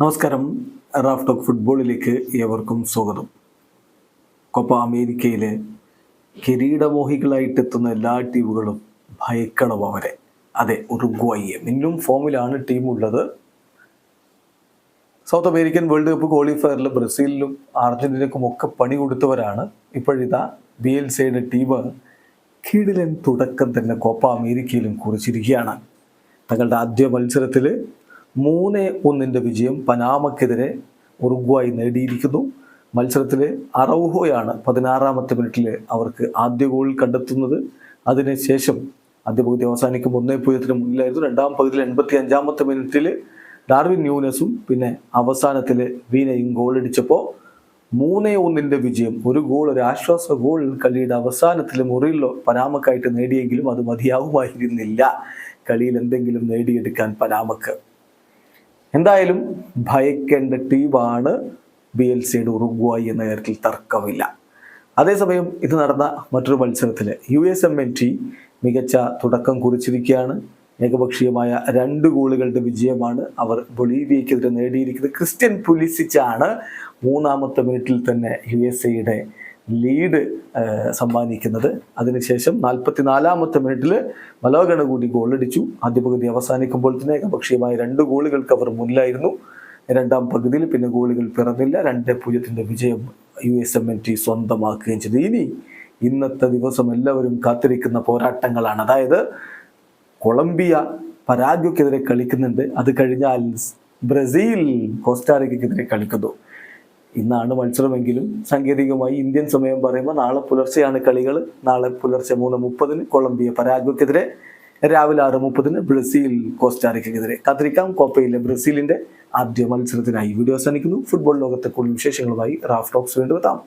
നമസ്കാരം. Raf talk ഫുട്ബോളിലേക്ക് ഏവർക്കും സ്വാഗതം. കോപ്പ അമേരിക്കയിലെ കിരീടമോഹികളായിട്ടെത്തുന്ന എല്ലാ ടീമുകളും ഭയക്കണം അവരെ. അതെ, ഉറുഗ്വായിയെ മിന്നും ഫോമിലാണ് ടീമുള്ളത്. സൗത്ത് അമേരിക്കൻ വേൾഡ് കപ്പ് ക്വാളിഫയറിൽ ബ്രസീലിലും അർജന്റീനക്കും ഒക്കെ പണി കൊടുത്തവരാണ്. ഇപ്പോഴിതാ ബിഎൽസിയുടെ ടീം കിടിലൻ തുടക്കം തന്നെ കോപ്പ അമേരിക്കയിലും കുറിച്ചിരിക്കുകയാണ്. തങ്ങളുടെ ആദ്യ മത്സരത്തിൽ 3-1 വിജയം പനാമക്കെതിരെ ഉറുഗ്വായി നേടിയിരിക്കുന്നു. മത്സരത്തിൽ അറൗഹോയാണ് 16ാമത്തെ മിനിറ്റിൽ അവർക്ക് ആദ്യ ഗോൾ കണ്ടെത്തുന്നത്. അതിനുശേഷം ആദ്യ പകുതി അവസാനിക്കുമ്പോൾ 1-0 മുന്നിലായിരുന്നു. രണ്ടാം പകുതിയിൽ 85ാമത്തെ മിനിറ്റിൽ ഡാർവിൻ ന്യൂനസും പിന്നെ അവസാനത്തിൽ വീനയും ഗോളടിച്ചപ്പോൾ 3-1 വിജയം. ഒരു ഗോൾ, ഒരു ആശ്വാസ ഗോൾ കളിയുടെ അവസാനത്തിൽ മുറിയിലോ പനാമക്കായിട്ട് നേടിയെങ്കിലും അത് മതിയാവുമായിരുന്നില്ല കളിയിൽ എന്തെങ്കിലും നേടിയെടുക്കാൻ പനാമക്ക്. എന്തായാലും ഭയക്കേണ്ട ടീമാണ് ബിഎൽസിയുടെ ഉറുഗ്വായി എന്ന കാര്യത്തിൽ തർക്കമില്ല. അതേസമയം ഇത് നടന്ന മറ്റൊരു മത്സരത്തിൽ USMNT മികച്ച തുടക്കം കുറിച്ചിരിക്കുകയാണ്. ഏകപക്ഷീയമായ 2 ഗോളുകളുടെ വിജയമാണ് അവർ ബൊളീവിയക്കെതിരെ നേടിയിരിക്കുന്നത്. ക്രിസ്ത്യൻ പുലിസിച്ചാണ് 3ാമത്തെ മിനിറ്റിൽ തന്നെ USA ലീഡ് സമ്മാനിക്കുന്നത്. അതിനുശേഷം 44ാമത്തെ മിനിറ്റിൽ മലോഗണ കൂടി ഗോളടിച്ചു. ആദ്യ പകുതി അവസാനിക്കുമ്പോൾ തന്നെ ഏകപക്ഷീയമായ 2 ഗോളുകൾക്ക് അവർ മുന്നിലായിരുന്നു. രണ്ടാം പകുതിയിൽ പിന്നെ ഗോളുകൾ പിറന്നില്ല. 2-0 വിജയം USMNT സ്വന്തമാക്കുകയും ചെയ്തു. ഇന്നത്തെ ദിവസം എല്ലാവരും കാത്തിരിക്കുന്ന പോരാട്ടങ്ങളാണ്. അതായത് കൊളംബിയ പരാഗ്വയ്ക്കെതിരെ കളിക്കുന്നുണ്ട്. അത് കഴിഞ്ഞാൽ ബ്രസീൽ കോസ്റ്റാറിക്കയ്ക്കെതിരെ കളിക്കുന്നു. ഇന്നാണ് മത്സരമെങ്കിലും സാങ്കേതികമായി ഇന്ത്യൻ സമയം പറയുമ്പോൾ നാളെ പുലർച്ചെയാണ് കളികൾ. നാളെ പുലർച്ചെ 3:30 കൊളംബിയ പരാഗ്വയ്ക്കെതിരെ, രാവിലെ 6:30 ബ്രസീൽ കോസ്റ്റാറിക്കയ്ക്കെതിരെ. കാത്തിരിക്കാം കോപ്പയിലെ ബ്രസീലിന്റെ ആദ്യ മത്സരത്തിനായി. വീഡിയോ അവസാനിക്കുന്നു. ഫുട്ബോൾ ലോകത്തെ കൂടുതൽ വിശേഷങ്ങളുമായി റാഫ് ടോക്സ് വീണ്ടും എത്താം.